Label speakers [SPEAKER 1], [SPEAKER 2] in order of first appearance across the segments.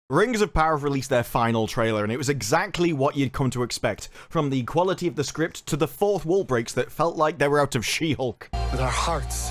[SPEAKER 1] Rings of Power released their final trailer, and it was exactly what you'd come to expect, from the quality of the script to the fourth wall breaks that felt like they were out of She-Hulk.
[SPEAKER 2] With our hearts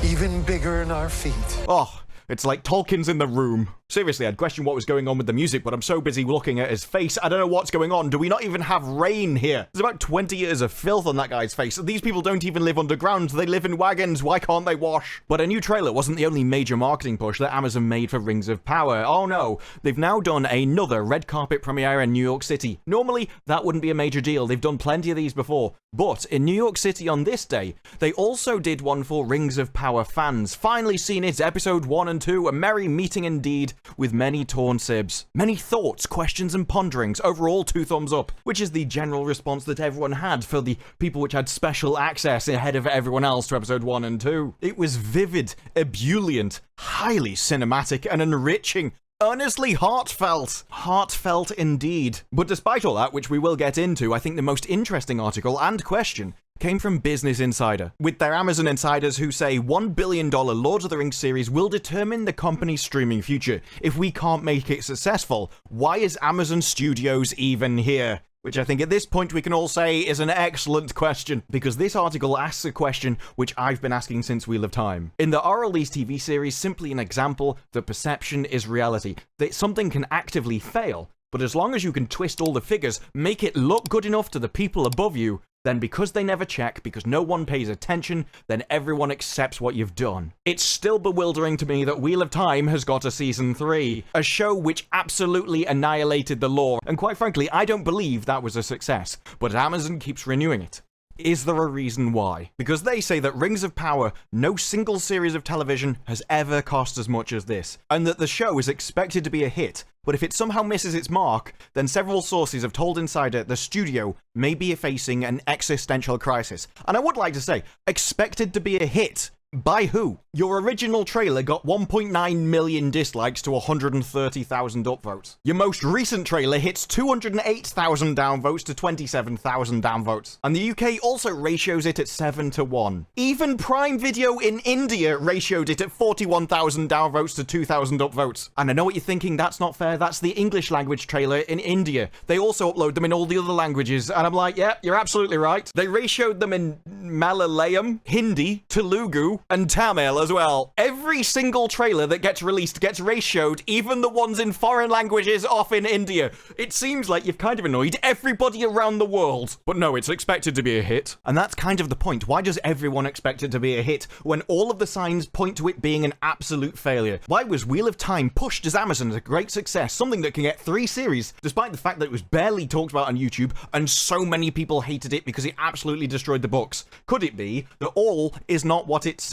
[SPEAKER 2] even bigger in our feet.
[SPEAKER 1] Oh, it's like Tolkien's in the room. Seriously, I'd question what was going on with the music, but I'm so busy looking at his face, I don't know what's going on. Do we not even have rain here? There's about 20 years of filth on that guy's face. These people don't even live underground. They live in wagons. Why can't they wash? But a new trailer wasn't the only major marketing push that Amazon made for Rings of Power. Oh no, they've now done another red carpet premiere in New York City. Normally, that wouldn't be a major deal. They've done plenty of these before. But in New York City on this day, they also did one for Rings of Power fans. Finally seen it, episode 1 and 2, a merry meeting indeed, with many torn sibs. Many thoughts, questions and ponderings, overall 2 thumbs up, which is the general response that everyone had for the people which had special access ahead of everyone else to episode 1 and 2. It was vivid, ebullient, highly cinematic and enriching. Earnestly heartfelt. Heartfelt indeed. But despite all that, which we will get into, I think the most interesting article and question came from Business Insider, with their Amazon insiders who say $1 billion Lord of the Rings series will determine the company's streaming future. If we can't make it successful, why is Amazon Studios even here? Which I think at this point we can all say is an excellent question, because this article asks a question which I've been asking since Wheel of Time. In the Release TV series, simply an example that perception is reality, that something can actively fail, but as long as you can twist all the figures, make it look good enough to the people above you, then because they never check, because no one pays attention, then everyone accepts what you've done. It's still bewildering to me that Wheel of Time has got a season 3, a show which absolutely annihilated the lore, and quite frankly, I don't believe that was a success, but Amazon keeps renewing it. Is there a reason why? Because they say that Rings of Power, no single series of television has ever cost as much as this, and that the show is expected to be a hit, but if it somehow misses its mark, then several sources have told Insider the studio may be facing an existential crisis. And I would like to say, expected to be a hit. By who? Your original trailer got 1.9 million dislikes to 130,000 upvotes. Your most recent trailer hits 208,000 downvotes to 27,000 downvotes. And the UK also ratios it at 7-1. Even Prime Video in India ratioed it at 41,000 downvotes to 2,000 upvotes. And I know what you're thinking, that's not fair, that's the English language trailer in India. They also upload them in all the other languages. And I'm like, yeah, you're absolutely right. They ratioed them in Malayalam, Hindi, Telugu, and Tamil as well. Every single trailer that gets released gets ratioed, even the ones in foreign languages off in India. It seems like you've kind of annoyed everybody around the world. But no, it's expected to be a hit. And that's kind of the point. Why does everyone expect it to be a hit when all of the signs point to it being an absolute failure? Why was Wheel of Time pushed as Amazon as a great success, something that can get 3 series, despite the fact that it was barely talked about on YouTube and so many people hated it because it absolutely destroyed the books? Could it be that all is not what it seems?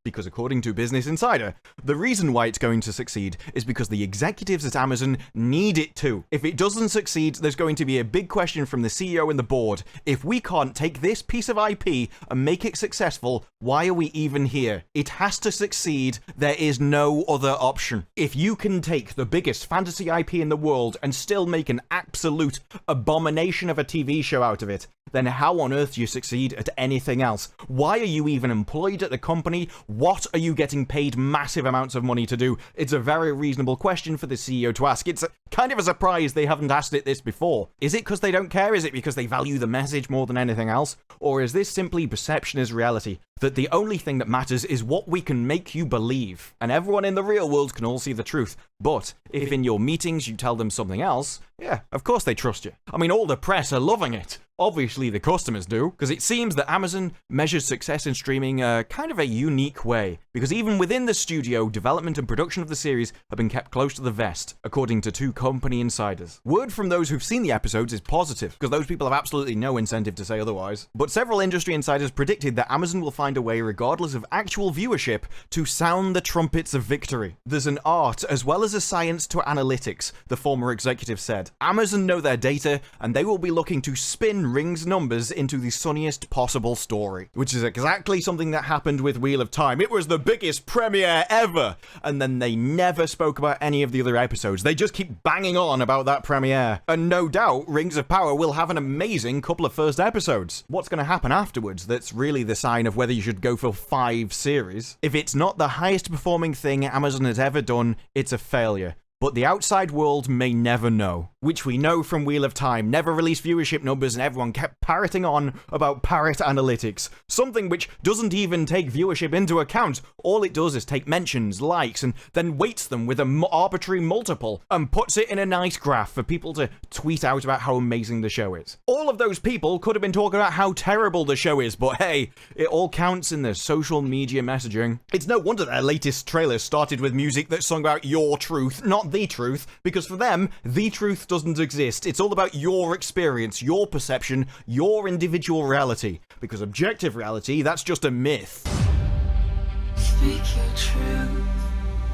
[SPEAKER 1] Because according to Business Insider, the reason why it's going to succeed is because the executives at Amazon need it to. If it doesn't succeed, there's going to be a big question from the CEO and the board. If we can't take this piece of IP and make it successful, why are we even here? It has to succeed. There is no other option. If you can take the biggest fantasy IP in the world and still make an absolute abomination of a TV show out of it, then how on earth do you succeed at anything else? Why are you even employed at the company? What are you getting paid massive amounts of money to do? It's a very reasonable question for the CEO to ask. It's kind of a surprise they haven't asked it this before. Is it because they don't care? Is it because they value the message more than anything else? Or is this simply perception is reality? That the only thing that matters is what we can make you believe. And everyone in the real world can all see the truth. But if in your meetings you tell them something else, yeah, of course they trust you. I mean, all the press are loving it. Obviously the customers do, because it seems that Amazon measures success in streaming kind of a unique way, because even within the studio, development and production of the series have been kept close to the vest, according to 2 company insiders. Word from those who've seen the episodes is positive, because those people have absolutely no incentive to say otherwise. But several industry insiders predicted that Amazon will find a way, regardless of actual viewership, to sound the trumpets of victory. There's an art as well as a science to analytics, the former executive said. Amazon know their data, and they will be looking to spin turn Ring's numbers into the sunniest possible story, which is exactly something that happened with Wheel of Time. It was the biggest premiere ever, and then they never spoke about any of the other episodes. They just keep banging on about that premiere. And no doubt, Rings of Power will have an amazing couple of first episodes. What's going to happen afterwards that's really the sign of whether you should go for 5 series? If it's not the highest performing thing Amazon has ever done, it's a failure. But the outside world may never know, which we know from Wheel of Time never released viewership numbers and everyone kept parroting on about parrot analytics, something which doesn't even take viewership into account. All it does is take mentions, likes, and then weights them with an arbitrary multiple and puts it in a nice graph for people to tweet out about how amazing the show is. All of those people could have been talking about how terrible the show is, but hey, it all counts in the social media messaging. It's no wonder their latest trailer started with music that sung about your truth, not the truth, because for them, the truth doesn't exist. It's all about your experience, your perception, your individual reality. Because objective reality, that's just a myth.
[SPEAKER 3] Speak your truth.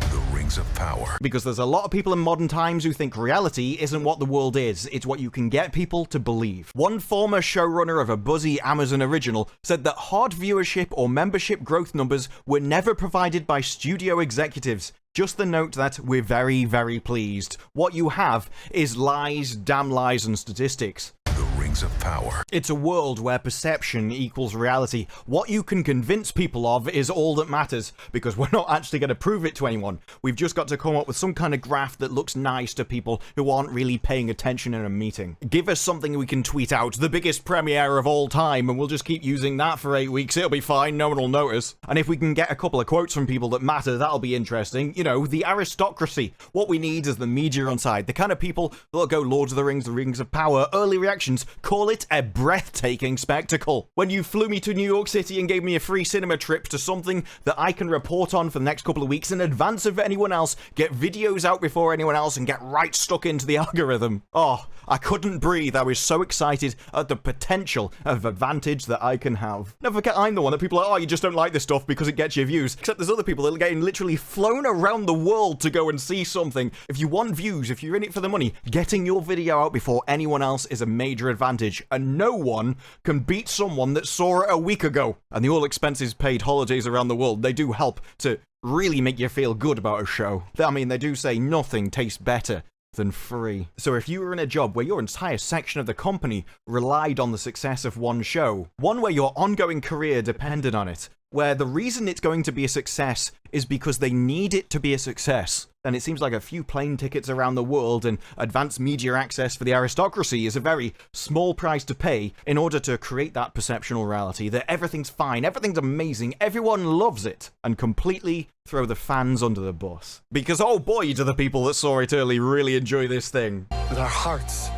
[SPEAKER 4] The Rings of Power.
[SPEAKER 1] Because there's a lot of people in modern times who think reality isn't what the world is, it's what you can get people to believe. One former showrunner of a buzzy Amazon original said that hard viewership or membership growth numbers were never provided by studio executives. Just the note that we're very, very pleased. What you have is lies, damn lies, and statistics.
[SPEAKER 4] The Rings of Power.
[SPEAKER 1] It's a world where perception equals reality. What you can convince people of is all that matters, because we're not actually going to prove it to anyone. We've just got to come up with some kind of graph that looks nice to people who aren't really paying attention in a meeting. Give us something we can tweet out, the biggest premiere of all time, and we'll just keep using that for 8 weeks. It'll be fine, no one will notice. And if we can get a couple of quotes from people that matter, that'll be interesting. You know, the aristocracy. What we need is the media on side, the kind of people that'll go Lord of the Rings of Power, early reactions, call it a breathtaking spectacle. When you flew me to New York City and gave me a free cinema trip to something that I can report on for the next couple of weeks in advance of anyone else, get videos out before anyone else, and get right stuck into the algorithm. Oh, I couldn't breathe. I was so excited at the potential of advantage that I can have. Never forget, I'm the one that people are like, oh, you just don't like this stuff because it gets you views. Except there's other people that are getting literally flown around the world to go and see something. If you want views, if you're in it for the money, getting your video out before anyone else is a major advantage. And no one can beat someone that saw it a week ago. And the all expenses paid holidays around the world, they do help to really make you feel good about a show. I mean, they do say nothing tastes better than free. So if you were in a job where your entire section of the company relied on the success of one show, one where your ongoing career depended on it, where the reason it's going to be a success is because they need it to be a success, then it seems like a few plane tickets around the world and advanced media access for the aristocracy is a very small price to pay in order to create that perceptual reality that everything's fine, everything's amazing, everyone loves it, and completely throw the fans under the bus. Because oh boy, do the people that saw it early really enjoy this thing.
[SPEAKER 2] With our hearts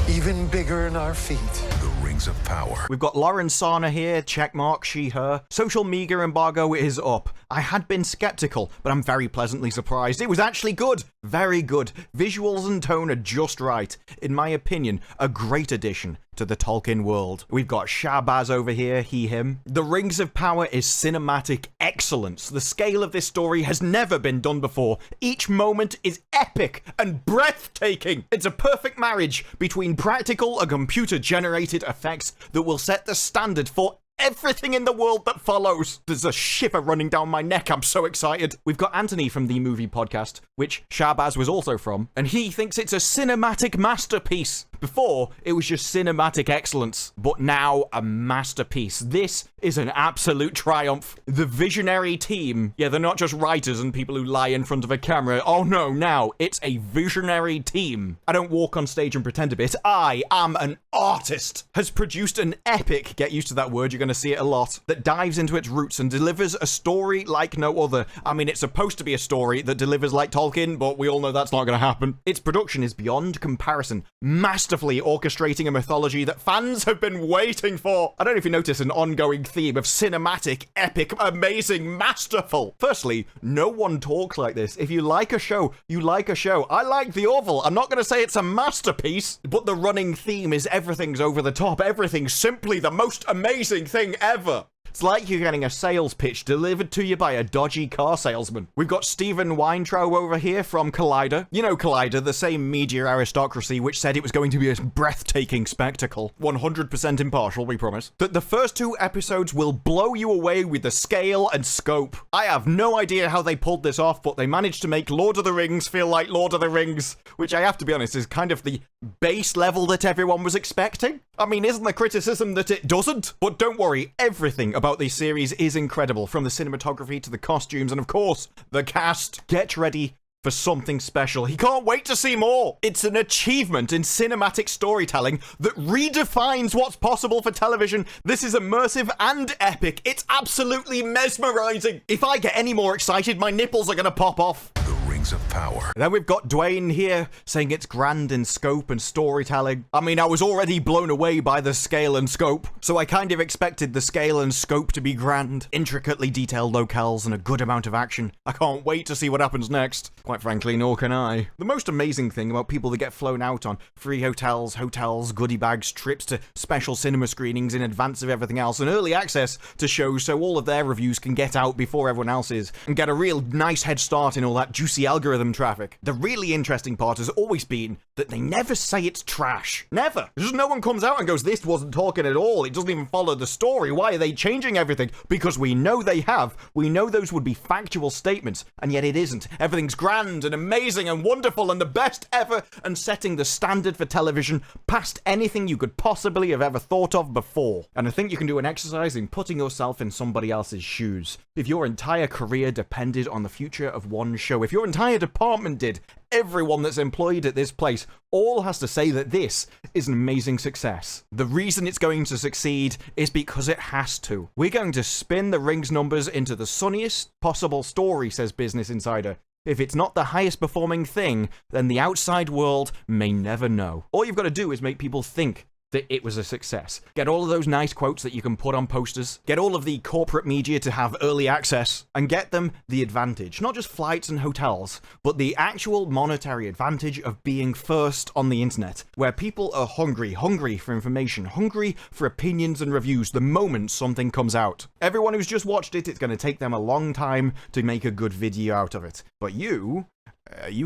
[SPEAKER 2] even bigger in our feet.
[SPEAKER 4] The Rings of Power.
[SPEAKER 1] We've got Lauren Sarna here, checkmark, she, her. Social media embargo is up. I had been skeptical, but I'm very pleasantly surprised. It was actually good. Very good. Visuals and tone are just right. In my opinion, a great addition to the Tolkien world. We've got Shahbaz over here, he, him. The Rings of Power is cinematic excellence. The scale of this story has never been done before. Each moment is epic and breathtaking. It's a perfect marriage between practical and computer-generated effects that will set the standard for everything in the world that follows. There's a shiver running down my neck. I'm so excited. We've got Anthony from the Movie Podcast, which Shahbaz was also from, and he thinks it's a cinematic masterpiece. Before, it was just cinematic excellence, but now a masterpiece. This is an absolute triumph. The visionary team, yeah, they're not just writers and people who lie in front of a camera. Oh no, now it's a visionary team. I don't walk on stage and pretend a bit. I am an artist. Has produced an epic, get used to that word, you're going to see it a lot, that dives into its roots and delivers a story like no other. I mean, it's supposed to be a story that delivers like Tolkien, but we all know that's not going to happen. Its production is beyond comparison, masterfully orchestrating a mythology that fans have been waiting for. I don't know if you notice an ongoing theme of cinematic, epic, amazing, masterful. Firstly, no one talks like this. If you like a show, you like a show. I like The Orville. I'm not going to say it's a masterpiece, but the running theme is everything's over the top. Everything's simply the most amazing thing ever. It's like you're getting a sales pitch delivered to you by a dodgy car salesman. We've got Stephen Weintraub over here from Collider. You know Collider, the same media aristocracy which said it was going to be a breathtaking spectacle. 100% impartial, we promise. That the first 2 episodes will blow you away with the scale and scope. I have no idea how they pulled this off, but they managed to make Lord of the Rings feel like Lord of the Rings, which I have to be honest is kind of the base level that everyone was expecting. I mean, isn't the criticism that it doesn't? But don't worry, everything about this series is incredible, from the cinematography to the costumes and of course, the cast. Get ready for something special. He can't wait to see more. It's an achievement in cinematic storytelling that redefines what's possible for television. This is immersive and epic. It's absolutely mesmerizing. If I get any more excited, my nipples are gonna pop off.
[SPEAKER 4] The Rings of Power.
[SPEAKER 1] Then we've got Dwayne here saying it's grand in scope and storytelling. I mean, I was already blown away by the scale and scope, so I kind of expected the scale and scope to be grand. Intricately detailed locales and a good amount of action. I can't wait to see what happens next. Quite frankly, nor can I. The most amazing thing about people that get flown out on free hotels, goodie bags, trips to special cinema screenings in advance of everything else, and early access to shows so all of their reviews can get out before everyone else's, and get a real nice head start in all that juicy algorithm traffic. The really interesting part has always been that they never say it's trash. Never. Just no one comes out and goes, this wasn't talking at all. It doesn't even follow the story. Why are they changing everything? Because we know they have. We know those would be factual statements, and yet it isn't. Everything's grand and amazing and wonderful and the best ever, and setting the standard for television past anything you could possibly have ever thought of before. And I think you can do an exercise in putting yourself in somebody else's shoes. If your entire career depended on the future of one show, if your entire department did, everyone that's employed at this place all has to say that this is an amazing success. The reason it's going to succeed is because it has to. We're going to spin the Rings numbers into the sunniest possible story, says Business Insider. If it's not the highest performing thing, then the outside world may never know. All you've got to do is make people think that it was a success. Get all of those nice quotes that you can put on posters, get all of the corporate media to have early access, and get them the advantage. Not just flights and hotels, but the actual monetary advantage of being first on the internet, where people are hungry for information, hungry for opinions and reviews the moment something comes out. Everyone who's just watched it, it's going to take them a long time to make a good video out of it. But you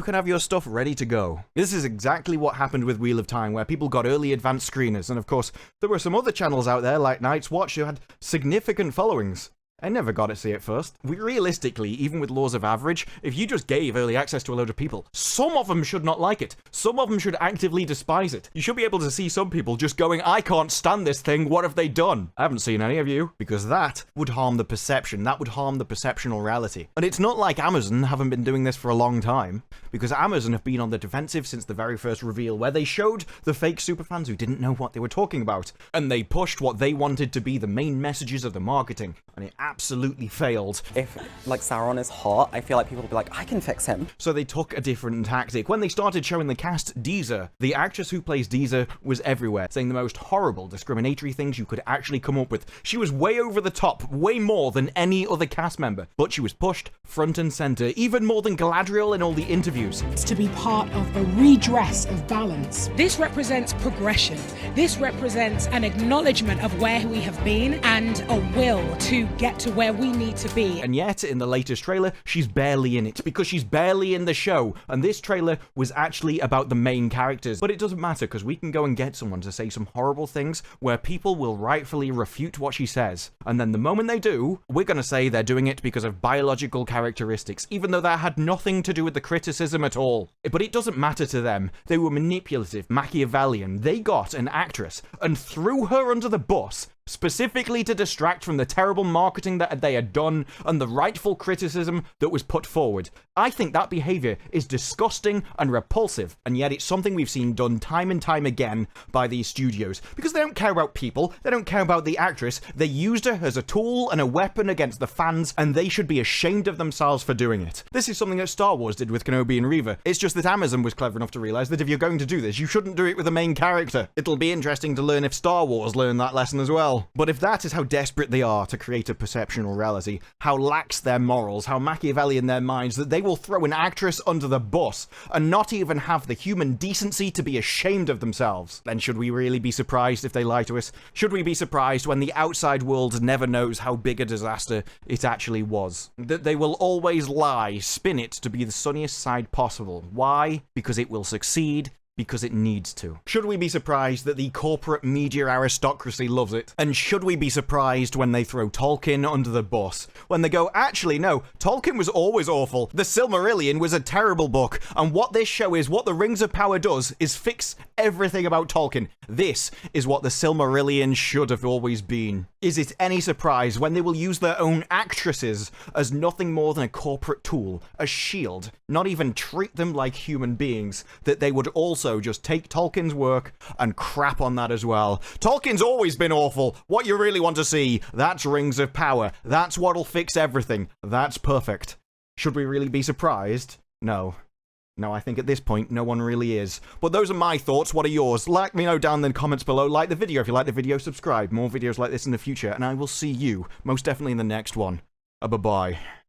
[SPEAKER 1] can have your stuff ready to go. This is exactly what happened with Wheel of Time, where people got early advanced screeners, and of course, there were some other channels out there, like Night's Watch, who had significant followings. I never got to see it first. Realistically, even with laws of average, if you just gave early access to a load of people, some of them should not like it. Some of them should actively despise it. You should be able to see some people just going, I can't stand this thing, what have they done? I haven't seen any of you, because that would harm the perception. That would harm the perceptional reality. And it's not like Amazon haven't been doing this for a long time, because Amazon have been on the defensive since the very first reveal, where they showed the fake superfans who didn't know what they were talking about, and they pushed what they wanted to be the main messages of the marketing, and it absolutely failed.
[SPEAKER 5] If, like, Sauron is hot, I feel like people will be like, I can fix him.
[SPEAKER 1] So they took a different tactic. When they started showing the cast Deezer, the actress who plays Deezer was everywhere, saying the most horrible, discriminatory things you could actually come up with. She was way over the top, way more than any other cast member, but she was pushed front and center, even more than Galadriel in all the interviews.
[SPEAKER 6] It's to be part of a redress of balance. This represents progression. This represents an acknowledgement of where we have been and a will to get to where we need to be.
[SPEAKER 1] And yet, in the latest trailer, she's barely in it, because she's barely in the show, and this trailer was actually about the main characters. But it doesn't matter, because we can go and get someone to say some horrible things where people will rightfully refute what she says. And then the moment they do, we're gonna say they're doing it because of biological characteristics, even though that had nothing to do with the criticism at all. But it doesn't matter to them. They were manipulative, Machiavellian. They got an actress and threw her under the bus, specifically to distract from the terrible marketing that they had done and the rightful criticism that was put forward. I think that behavior is disgusting and repulsive, and yet it's something we've seen done time and time again by these studios, because they don't care about people, they don't care about the actress, they used her as a tool and a weapon against the fans, and they should be ashamed of themselves for doing it. This is something that Star Wars did with Kenobi and Reva. It's just that Amazon was clever enough to realize that if you're going to do this, you shouldn't do it with a main character. It'll be interesting to learn if Star Wars learned that lesson as well. well. But if that is how desperate they are to create a perceptual reality, how lax their morals, how Machiavellian their minds, that they will throw an actress under the bus and not even have the human decency to be ashamed of themselves, then should we really be surprised if they lie to us? Should we be surprised when the outside world never knows how big a disaster it actually was? That they will always lie, spin it to be the sunniest side possible. Why? Because it will succeed. Because it needs to. Should we be surprised that the corporate media aristocracy loves it? And should we be surprised when they throw Tolkien under the bus? When they go, actually, no, Tolkien was always awful. The Silmarillion was a terrible book. And what this show is, what the Rings of Power does, is fix everything about Tolkien. This is what the Silmarillion should have always been. Is it any surprise when they will use their own actresses as nothing more than a corporate tool, a shield, not even treat them like human beings, that they would also just take Tolkien's work and crap on that as well? Tolkien's always been awful. What you really want to see, that's Rings of Power. That's what'll fix everything. That's perfect. Should we really be surprised? No. No, I think at this point, no one really is. But those are my thoughts. What are yours? Let me know down in the comments below. Like the video if you like the video. Subscribe. More videos like this in the future. And I will see you, most definitely in the next one. Bye-bye.